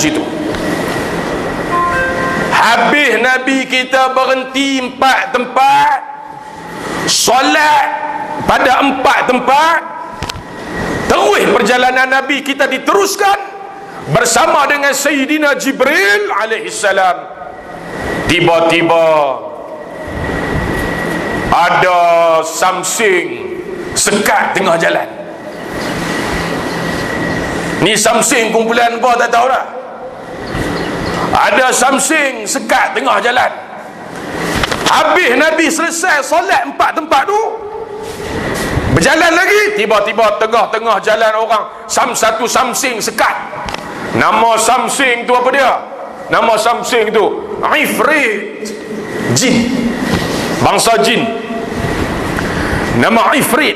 situ. Habis Nabi kita berhenti 4 tempat, solat pada 4 tempat, terus perjalanan Nabi kita diteruskan bersama dengan Sayyidina Jibril alaihissalam. Tiba-tiba ada something sekat tengah jalan. Ni something kumpulan apa tak tahu dah. Ada something sekat tengah jalan. Habis Nabi selesai solat 4 tempat tu, berjalan lagi, tiba-tiba tengah-tengah jalan orang satu something sekat. Nama something tu apa dia? Nama something tu Ifrit, jin, bangsa jin. Nama Ifrit.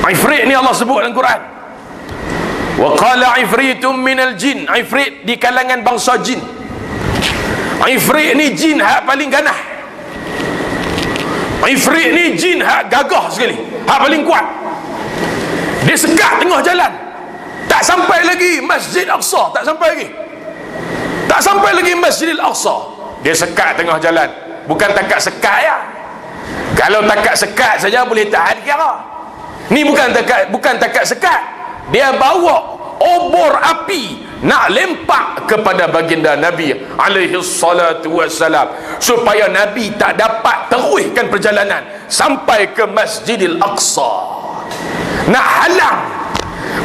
Ifrit ni Allah sebut dalam Quran. Wa qala ifritum minal jin. Ifrit di kalangan bangsa jin. Ifrit ni jin hak paling ganah. Ifrit ni jin hak gagah sekali, hak paling kuat. Dia sekat tengah jalan. Tak sampai lagi Masjid Aqsa, tak sampai lagi. Tak sampai lagi Masjidil Aqsa. Dia sekat tengah jalan. Bukan takat sekat ya. Kalau takat sekat saja boleh tahan kira. Ni bukan takat sekat. Dia bawa obor api nak lempak kepada baginda Nabi alaihi salatu wassalam, supaya Nabi tak dapat teruskan perjalanan sampai ke Masjidil Aqsa. Nak halang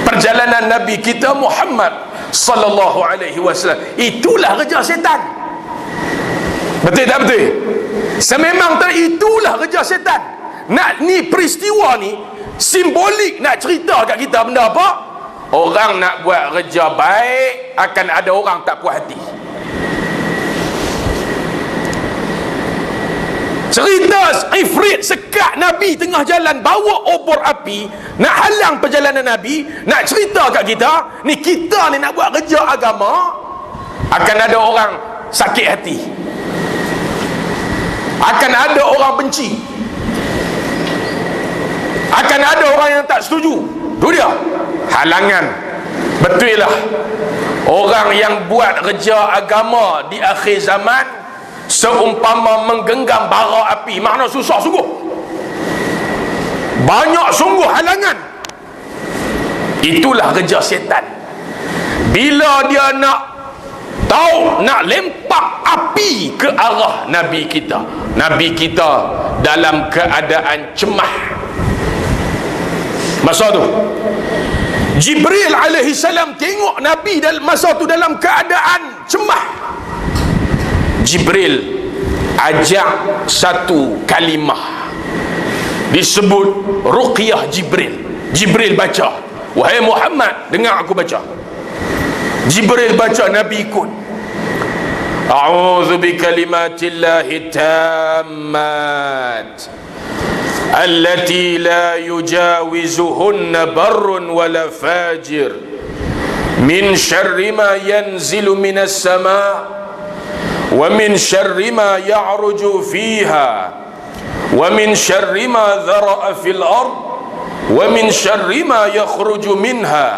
perjalanan Nabi kita Muhammad sallallahu alaihi wasallam. Itulah kerja setan. Betul tak betul? Sememang tak, itulah kerja setan. Nak ni peristiwa ni simbolik nak cerita kat kita benda apa? Orang nak buat kerja baik, akan ada orang tak puas hati. Cerita Ifrit sekat Nabi tengah jalan, bawa obor api nak halang perjalanan Nabi, nak cerita kat kita, ni kita ni nak buat kerja agama, akan ada orang sakit hati, akan ada orang benci, akan ada orang yang tak setuju. Tu dia halangan. Betul lah, orang yang buat kerja agama di akhir zaman seumpama menggenggam bara api. Makna susah sungguh, banyak sungguh halangan. Itulah kerja setan. Bila dia nak tahu, nak lempak api ke arah Nabi kita, Nabi kita dalam keadaan cemah. Masa tu Jibril alaihi salam tengok Nabi dalam masa tu dalam keadaan cemah. Jibril ajak satu kalimah disebut ruqyah Jibril. Jibril baca, wahai Muhammad, dengar aku baca. Jibril baca, Nabi ikut. A'udzu bikalimatillahi tammat allati la yujawizuhunna barrun wala fajir min syarri ma yanzilu minas sama' wa min syarri ma ya'ruju fiha wa min syarri ma dhara'a fil ard wa min syarri ma yakhruju minha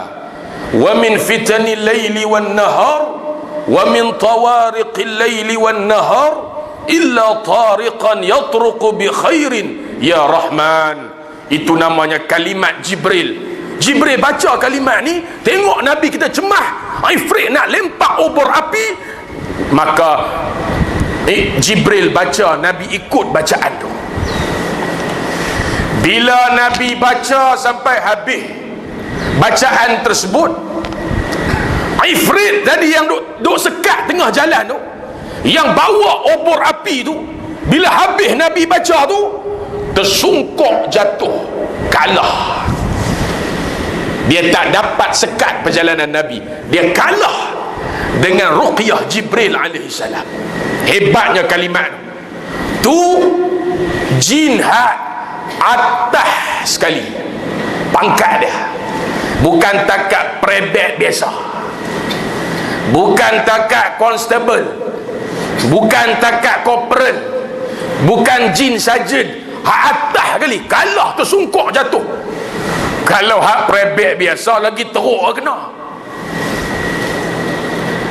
wa min fitanil layli wan nahar wa min tawariqil layli wan nahar illa tariqan yatruqu bi khairin ya Rahman. Itu namanya kalimat Jibril. Jibril baca kalimat ni, tengok Nabi kita cemah, Ifrit nak lempak obor api, maka Jibril baca, Nabi ikut bacaan tu. Bila Nabi baca sampai habis bacaan tersebut, Ifrit tadi yang duk sekat tengah jalan tu, yang bawa obor api tu, bila habis Nabi baca tu, tersungkuk jatuh, kalah. Dia tak dapat sekat perjalanan Nabi. Dia kalah dengan ruqyah Jibril alaihi salam. Hebatnya kalimat tu. Jin hak atas sekali pangkat dia, bukan takat prebet biasa, bukan takat constable, bukan takat corporal, bukan jin sarjan. Hak atas kali, kalah, tersungkuk jatuh. Kalau hak prebet biasa lagi teruk kena.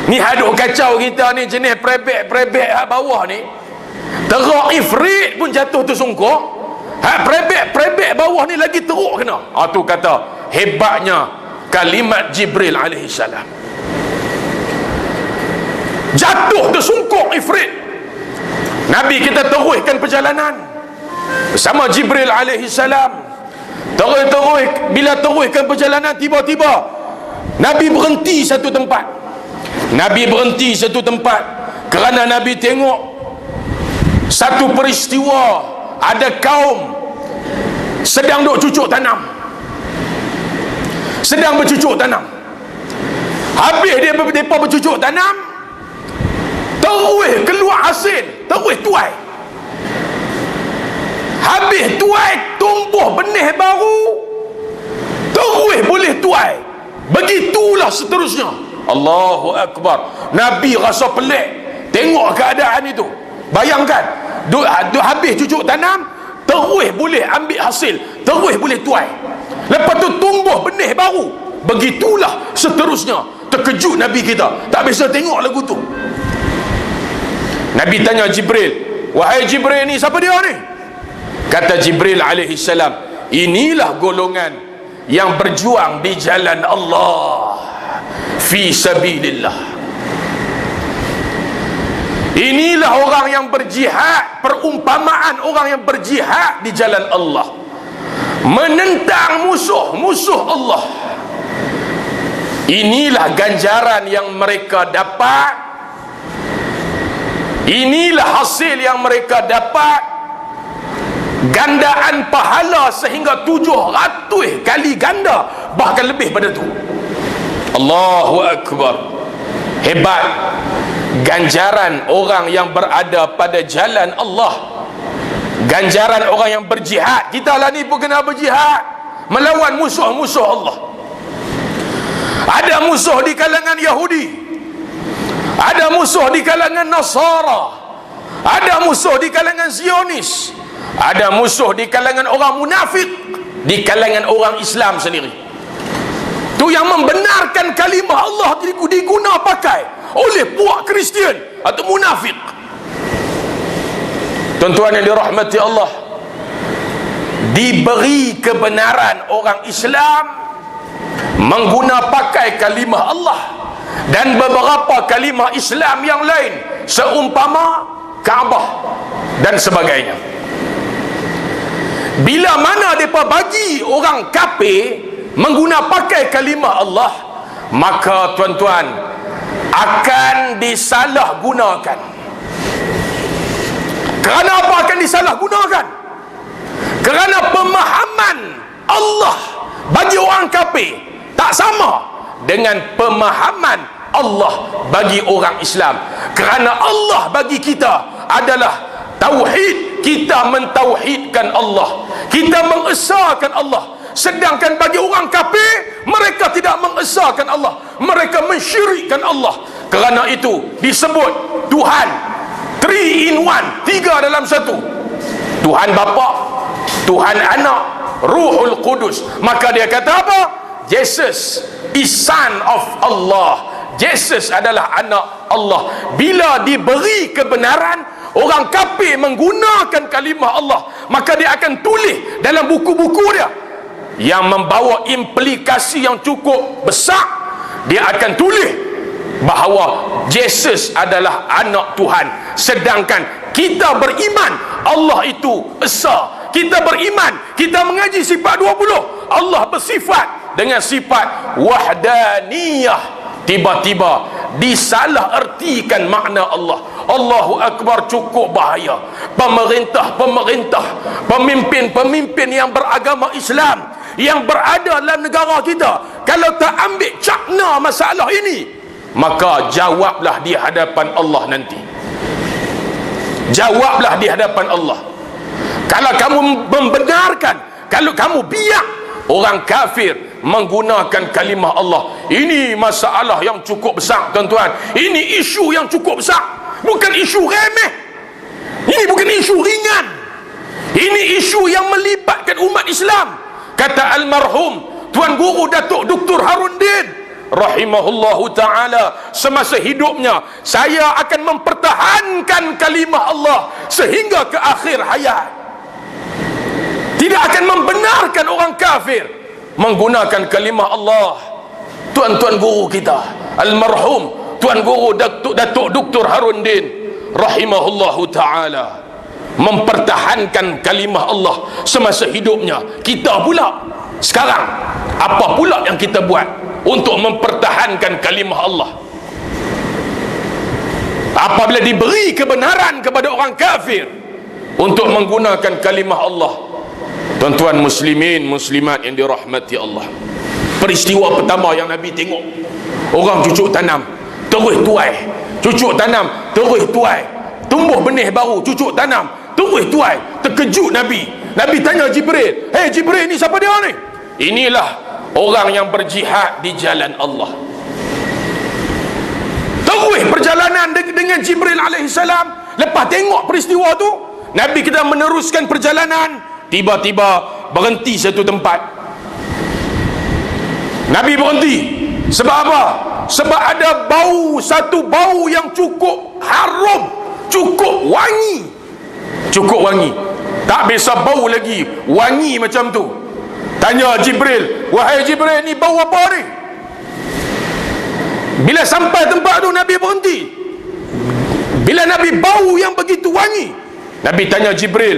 Ni haduk kacau kita ni, jenis prebek bawah ni. Teruk ifrit pun jatuh tersungkur. Prebek bawah ni lagi teruk kena. Tu kata hebatnya kalimat Jibril alaihi salam. Jatuh tersungkur ifrit. Nabi kita teruskan perjalanan bersama Jibril alaihi salam. Bila teruskan perjalanan, tiba-tiba Nabi berhenti satu tempat. Kerana Nabi tengok satu peristiwa. Ada kaum sedang duk cucuk tanam, sedang bercucuk tanam. Habis mereka bercucuk tanam, terus keluar hasil, terus tuai. Habis tuai, tumbuh benih baru, terus boleh tuai. Begitulah seterusnya. Allahu Akbar. Nabi rasa pelik tengok keadaan itu. Bayangkan, habis cucuk tanam, terus boleh ambil hasil, terus boleh tuai. Lepas tu tumbuh benih baru. Begitulah seterusnya. Terkejut Nabi kita, tak biasa tengok lagu tu. Nabi tanya Jibril, wahai Jibril, ni siapa dia ni? Kata Jibril alaihi salam, inilah golongan yang berjuang di jalan Allah, fi sabilillah. Inilah orang yang berjihad, perumpamaan orang yang berjihad di jalan Allah, menentang musuh Allah. Inilah ganjaran yang mereka dapat, inilah hasil yang mereka dapat, gandaan pahala sehingga 700 kali ganda, bahkan lebih pada tu. Allahu Akbar. Hebat ganjaran orang yang berada pada jalan Allah, ganjaran orang yang berjihad. Kita lah ni pun kena berjihad melawan musuh-musuh Allah. Ada musuh di kalangan Yahudi, ada musuh di kalangan Nasara, ada musuh di kalangan Zionis, ada musuh di kalangan orang munafik, di kalangan orang Islam sendiri. Tu yang membenarkan kalimah Allah diguna pakai oleh puak Kristian atau munafik. Tuan-tuan yang dirahmati Allah, diberi kebenaran orang Islam mengguna pakai kalimah Allah dan beberapa kalimah Islam yang lain, seumpama Kaabah dan sebagainya. Bila mana mereka bagi orang kafir mengguna pakai kalimah Allah, maka tuan-tuan akan disalahgunakan. Kerana apa akan disalahgunakan? Kerana pemahaman Allah bagi orang kafir tak sama dengan pemahaman Allah bagi orang Islam. Kerana Allah bagi kita adalah tauhid, kita mentauhidkan Allah, kita mengesahkan Allah. Sedangkan bagi orang kafir, mereka tidak mengesahkan Allah, mereka mensyirikkan Allah. Kerana itu disebut Tuhan 3 in 1, 3 dalam 1. Tuhan Bapa, Tuhan Anak, Ruhul Qudus. Maka dia kata apa? Jesus is son of Allah. Jesus adalah anak Allah. Bila diberi kebenaran, orang kafir menggunakan kalimah Allah, maka dia akan tulis dalam buku-buku dia yang membawa implikasi yang cukup besar. Dia akan tulis bahawa Jesus adalah anak Tuhan. Sedangkan kita beriman Allah itu esa. Kita beriman, kita mengaji sifat 20, Allah bersifat dengan sifat wahdaniyah. Tiba-tiba disalah ertikan makna Allah. Allahu Akbar, cukup bahaya. Pemerintah, pemimpin yang beragama Islam yang berada dalam negara kita, kalau tak ambil cakna masalah ini, maka jawablah di hadapan Allah nanti. Jawablah di hadapan Allah. Kalau kamu membenarkan, kalau kamu biak orang kafir menggunakan kalimah Allah, ini masalah yang cukup besar, tuan-tuan. Ini isu yang cukup besar, bukan isu remeh. Ini bukan isu ringan. Ini isu yang melibatkan umat Islam. Kata almarhum Tuan Guru Datuk Dr. Harun Din, rahimahullahu ta'ala, semasa hidupnya, saya akan mempertahankan kalimah Allah sehingga ke akhir hayat. Tidak akan membenarkan orang kafir menggunakan kalimah Allah. Tuan-tuan guru kita almarhum Tuan Guru Datuk Dr. Harundin rahimahullahu ta'ala mempertahankan kalimah Allah semasa hidupnya. Kita pula sekarang, apa pula yang kita buat untuk mempertahankan kalimah Allah? Apabila diberi kebenaran kepada orang kafir untuk menggunakan kalimah Allah, tuan-tuan muslimin muslimat yang dirahmati Allah, peristiwa pertama yang Nabi tengok, orang cucuk tanam terus tuai, cucuk tanam terus tuai, tumbuh benih baru, cucuk tanam terus tuai. Terkejut Nabi. Nabi tanya Jibril, "Hei Jibril, ni siapa dia ni?" "Inilah orang yang berjihad di jalan Allah." Terus perjalanan dengan Jibril alaihissalam. Lepas tengok peristiwa tu, Nabi kita meneruskan perjalanan. Tiba-tiba berhenti satu tempat. Nabi berhenti. Sebab apa? Sebab ada bau, satu bau yang cukup harum, cukup wangi. Cukup wangi. Tak biasa bau lagi, wangi macam tu. Tanya Jibril, "Wahai Jibril, ni bau apa ni?" Bila sampai tempat tu, Nabi berhenti. Bila Nabi bau yang begitu wangi, Nabi tanya Jibril,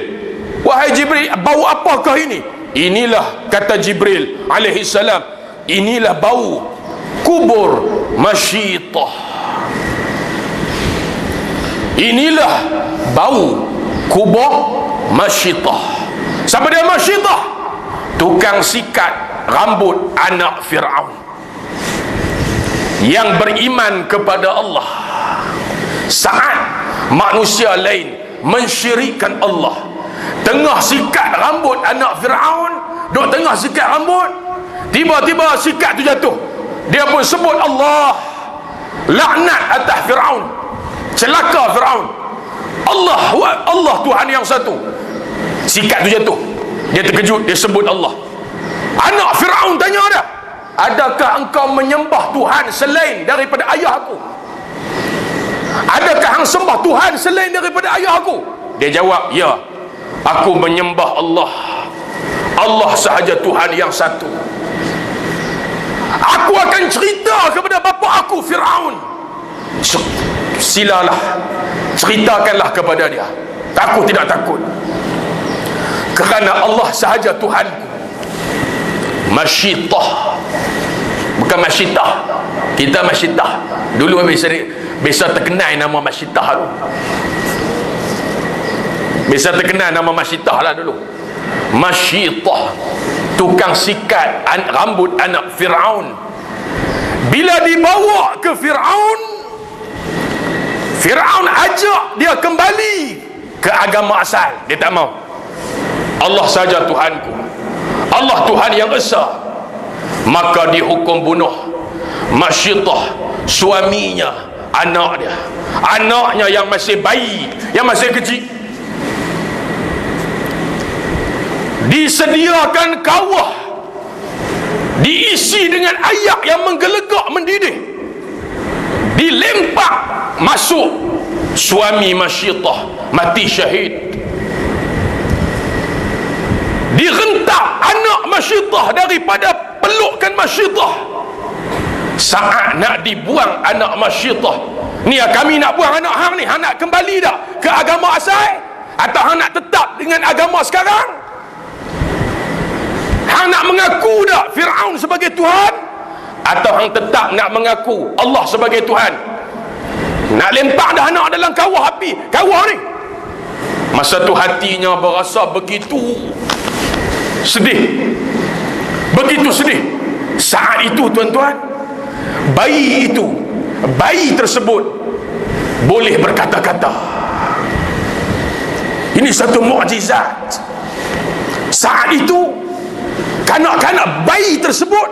"Wahai Jibril, bau apakah ini?" "Inilah," kata Jibril alaihi salam, "inilah bau kubur Masyitah. Inilah bau kubur Masyitah." Siapa dia Masyitah? Tukang sikat rambut anak Fir'aun yang beriman kepada Allah. Saat manusia lain mensyirikkan Allah, tengah sikat rambut anak Fir'aun, duk tengah sikat rambut, tiba-tiba sikat tu jatuh, dia pun sebut Allah, laknat atas Fir'aun, celaka Fir'aun, Allah Tuhan yang satu. Sikat tu jatuh, dia terkejut, dia sebut Allah. Anak Fir'aun tanya dia, "Adakah engkau menyembah Tuhan selain daripada ayah aku? Adakah hang sembah Tuhan selain daripada ayah aku?" Dia jawab, "Ya, aku menyembah Allah. Allah sahaja Tuhan yang satu. Aku akan cerita kepada bapa aku Fir'aun." "Silalah, ceritakanlah kepada dia. Aku tidak takut. Kerana Allah sahaja Tuhanku." Masyitah, bukan Masyitah. Kita Masyitah dulu biasa terkenal nama Masyitah tu. Biasa terkenal nama Masyitah lah dulu. Masyitah, tukang sikat rambut anak Fir'aun. Bila dibawa ke Fir'aun, Fir'aun ajak dia kembali ke agama asal. Dia tak mau. Allah saja Tuhanku, Allah Tuhan yang esa. Maka dihukum bunuh Masyitah, suaminya, anak dia, anaknya yang masih bayi, yang masih kecil. Disediakan kawah, diisi dengan ayak yang menggelegak mendidih, dilempak masuk. Suami Masyitah mati syahid. Direntak anak Masyitah daripada pelukan Masyitah. Saat nak dibuang anak Masyitah, "Ni kami nak buang anak hang ni, hang nak kembali dah ke agama asal? Atau hang nak tetap dengan agama sekarang? Hang nak mengaku dah Fir'aun sebagai Tuhan? Atau hang tetap nak mengaku Allah sebagai Tuhan? Nak lempak dah anak dalam kawah api, kawah ni." Masa tu hatinya berasa begitu sedih, begitu sedih. Saat itu tuan-tuan, bayi tersebut boleh berkata-kata. Ini satu mukjizat. Saat itu kanak-kanak bayi tersebut,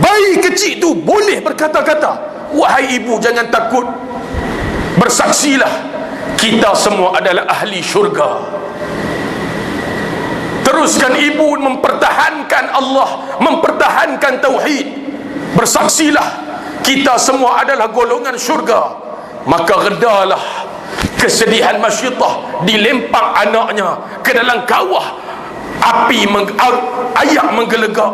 bayi kecil itu boleh berkata-kata. "Wahai ibu, jangan takut. Bersaksilah, kita semua adalah ahli syurga." Teruskan ibu mempertahankan Allah, mempertahankan tauhid. bersaksilah kita semua adalah golongan syurga, maka redalah kesedihan Masyidah dilempang anaknya ke dalam kawah api, ayak menggelegak.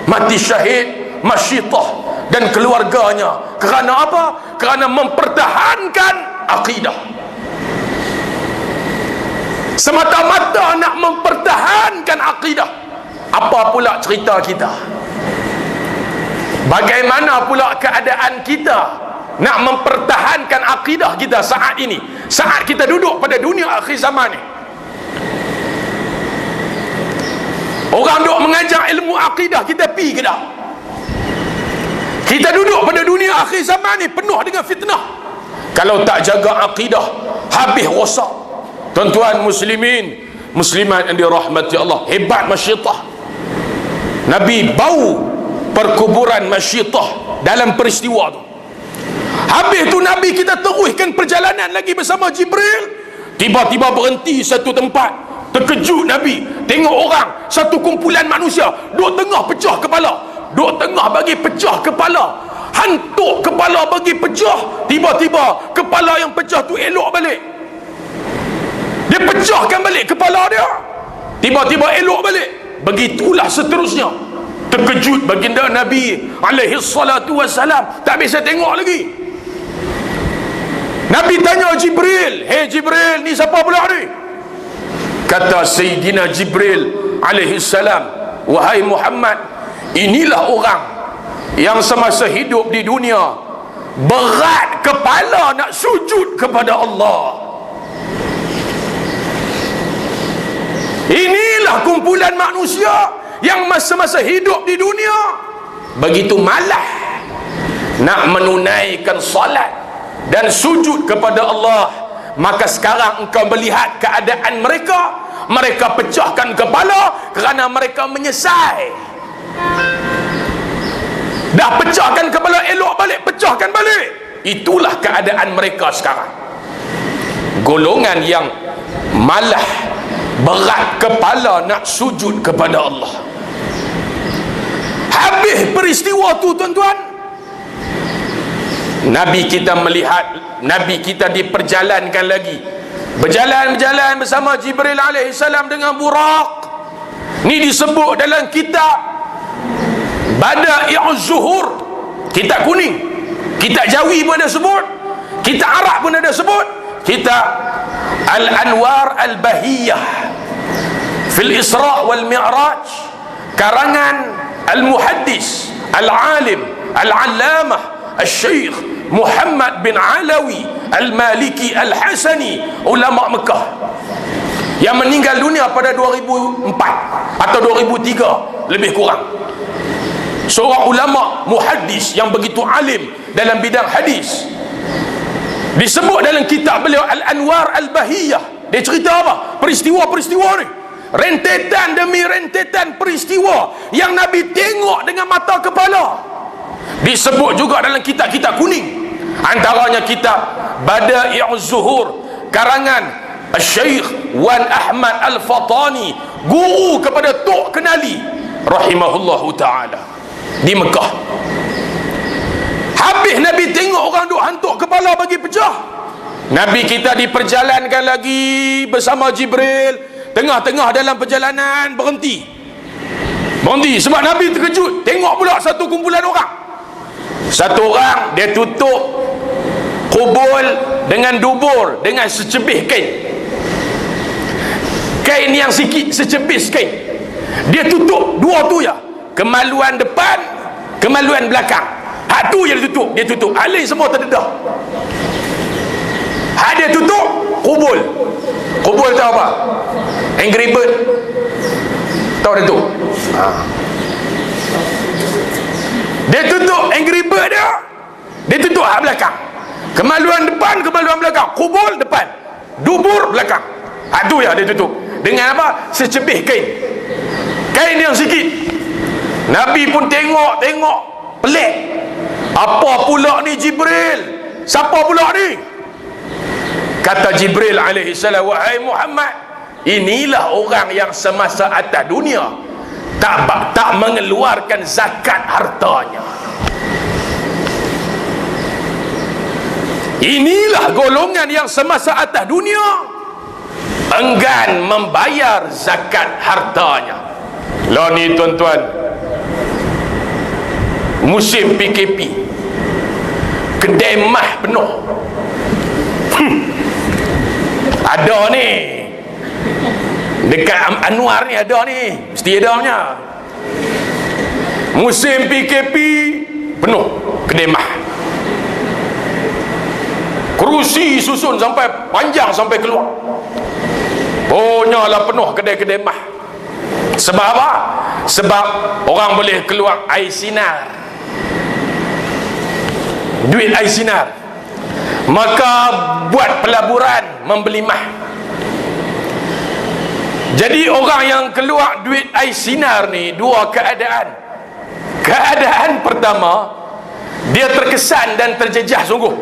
Mati syahid Masyidah dan keluarganya kerana apa? Kerana mempertahankan akidah. Semata-mata nak mempertahankan akidah. Apa pula cerita kita? Bagaimana pula keadaan kita nak mempertahankan akidah kita saat ini, saat kita duduk pada dunia akhir zaman ni? Orang duk mengajar ilmu akidah, kita pi ke tak? Kita duduk pada dunia akhir zaman ni penuh dengan fitnah. Kalau tak jaga akidah, habis rosak. Tuan-tuan muslimin, muslimat yang dirahmati Allah, hebat Masyidah. Nabi bau perkuburan Masyidah dalam peristiwa tu. Habis tu Nabi kita teruskan perjalanan lagi bersama Jibril. Tiba-tiba berhenti satu tempat. Terkejut Nabi tengok orang, satu kumpulan manusia duk tengah pecah kepala, duk tengah bagi pecah kepala, hantuk kepala bagi pecah. Tiba-tiba kepala yang pecah tu elok balik, dia pecahkan balik kepala dia, tiba-tiba elok balik. Begitulah seterusnya. Terkejut baginda Nabi alaihi salatu wassalam, tak bisa tengok lagi. Nabi tanya Jibril, "Hei Jibril, ni siapa pula ni?" Kata Sayyidina Jibril alaihi salam, "Wahai Muhammad, inilah orang yang semasa hidup di dunia berat kepala nak sujud kepada Allah. Inilah kumpulan manusia yang masa-masa hidup di dunia begitu malah nak menunaikan salat dan sujud kepada Allah. Maka sekarang engkau melihat keadaan mereka, mereka pecahkan kepala kerana mereka menyesal. Dah pecahkan kepala, elok balik, pecahkan balik. Itulah keadaan mereka sekarang. Golongan yang malah berat kepala nak sujud kepada Allah. Habis peristiwa tu tuan-tuan, Nabi kita melihat, Nabi kita diperjalankan lagi, berjalan-berjalan bersama Jibril alaihissalam dengan burak. Ni disebut dalam kitab Bada'i'uz Zuhur, kitab kuning, kitab Jawi pun ada sebut, kitab Arab pun ada sebut, kitab Al-Anwar Al-Bahiyah fil Isra' wal Mi'raj, karangan Al-Muhaddis Al-Alim Al-Allamah Al-Syekh Muhammad bin Alawi Al-Maliki Al-Hasani, ulama Mekah yang meninggal dunia pada 2004 atau 2003 lebih kurang. Seorang ulama muhaddis yang begitu alim dalam bidang hadis. Disebut dalam kitab beliau Al-Anwar Al-Bahiyah. Dia cerita apa? Peristiwa-peristiwa ni, rentetan demi rentetan peristiwa yang Nabi tengok dengan mata kepala. Disebut juga dalam kitab-kitab kuning, antaranya kitab Bada'i'uz Zuhur karangan Syekh Wan Ahmad Al-Fatani, guru kepada Tok Kenali rahimahullahu ta'ala di Mekah. Habis Nabi tengok orang duk hantuk kepala bagi pecah, Nabi kita diperjalankan lagi bersama Jibril. Tengah-tengah dalam perjalanan berhenti sebab Nabi terkejut tengok pula satu kumpulan orang. Satu orang dia tutup kubul dengan dubur dengan secebis kain yang sikit, secebis kain. Dia tutup dua tu ya, kemaluan depan, kemaluan belakang. Hak tu je dia tutup. Alih semua terdedah. Hak dia tutup kubul. Kubul tahu apa? Angry Bird. Tahu dia tu? Dia tutup Angry Bird dia. Dia tutup hak belakang. Kemaluan depan, kemaluan belakang. Kubul depan, dubur belakang. Hak tu ya dia tutup. Dengan apa? Secebis kain. Kain yang sikit. Nabi pun tengok pelik. Apa pula ni Jibril? Siapa pula ni? Kata Jibril alaihissalam, "Wahai Muhammad, inilah orang yang semasa atas dunia tak mengeluarkan zakat hartanya." Inilah golongan yang semasa atas dunia enggan membayar zakat hartanya. Lah ni tuan-tuan, musim PKP, kedai mah penuh. Ada ni dekat Anwar ni, ada ni, mesti ada punya. Musim PKP penuh kedai mah, kerusi susun sampai panjang sampai keluar. Banyaklah penuh kedai-kedai mah. Sebab apa? Sebab orang boleh keluar air sinar, duit air sinar, maka buat pelaburan membeli mah. Jadi orang yang keluar duit air sinar ni dua keadaan. Keadaan pertama, dia terkesan dan terjejah sungguh,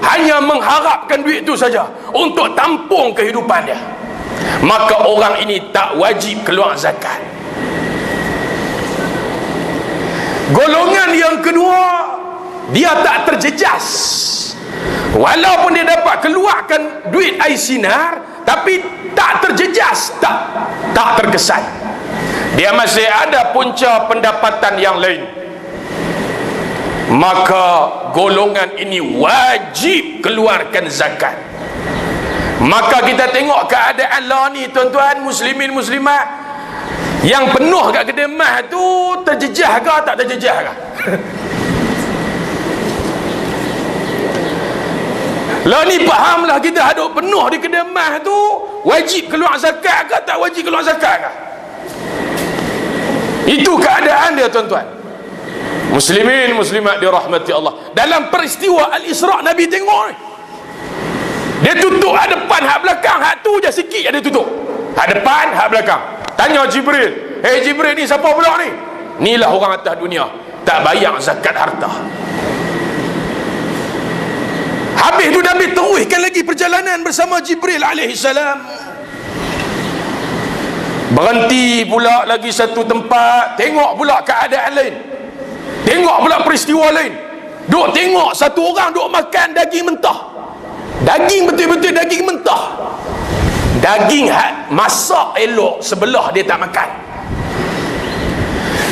hanya mengharapkan duit itu saja untuk tampung kehidupan dia, maka orang ini tak wajib keluar zakat. Golongan yang kedua, dia tak terjejas, walaupun dia dapat keluarkan duit air sinar, tapi tak terjejas, tak terkesan. Dia masih ada punca pendapatan yang lain, maka golongan ini wajib keluarkan zakat. Maka kita tengok keadaan lah ni tuan-tuan, muslimin muslimat, yang penuh kat kedai mah tu terjejah ke tak terjejah ke? Lah ni fahamlah kita, hadut penuh di kedai mah tu wajib keluar zakat ke tak wajib keluar zakat ke? Itu keadaan dia tuan-tuan. Muslimin muslimat dirahmati Allah. Dalam peristiwa Al-Isra' Nabi tengok ni, dia tutup hak depan hak belakang, hak tu je sikit ada tutup. Hak depan hak belakang. Tanya Jibril, "Hei Jibril, ni siapa pula ni?" Inilah orang atas dunia tak bayar zakat harta. Habis tu Nabi teruskan lagi perjalanan bersama Jibril alaihi salam. Berhenti pula lagi satu tempat, tengok pula keadaan lain, tengok pula peristiwa lain. Duk tengok satu orang duk makan daging mentah. Daging betul-betul daging mentah. Daging hak masak elok sebelah dia tak makan.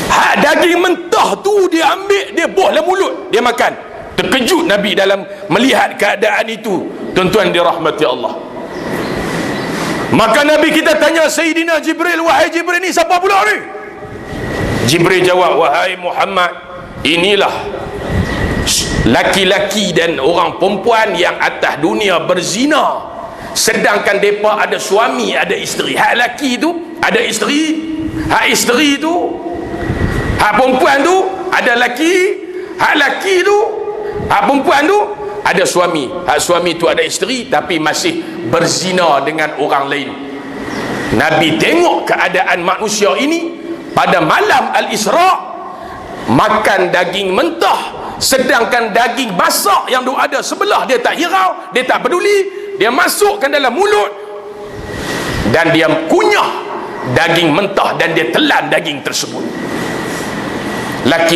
Hak daging mentah tu dia ambil, dia buah dalam mulut, dia makan. Terkejut Nabi dalam melihat keadaan itu, tuan-tuan dirahmati Allah. Maka Nabi kita tanya Sayyidina Jibril, "Wahai Jibril, ni siapa pula ni?" Jibril jawab, "Wahai Muhammad, inilah laki-laki dan orang perempuan yang atas dunia berzina, sedangkan mereka ada suami, ada isteri." Hak laki tu ada isteri, hak isteri tu, hak perempuan tu ada laki, hak laki tu, hak perempuan tu ada suami, hak suami tu ada isteri tapi masih berzina dengan orang lain. Nabi tengok keadaan manusia ini pada malam Al-Isra', makan daging mentah, sedangkan daging masak yang ada sebelah dia tak hirau, dia tak peduli, dia masukkan dalam mulut dan dia kunyah daging mentah dan dia telan daging tersebut. Laki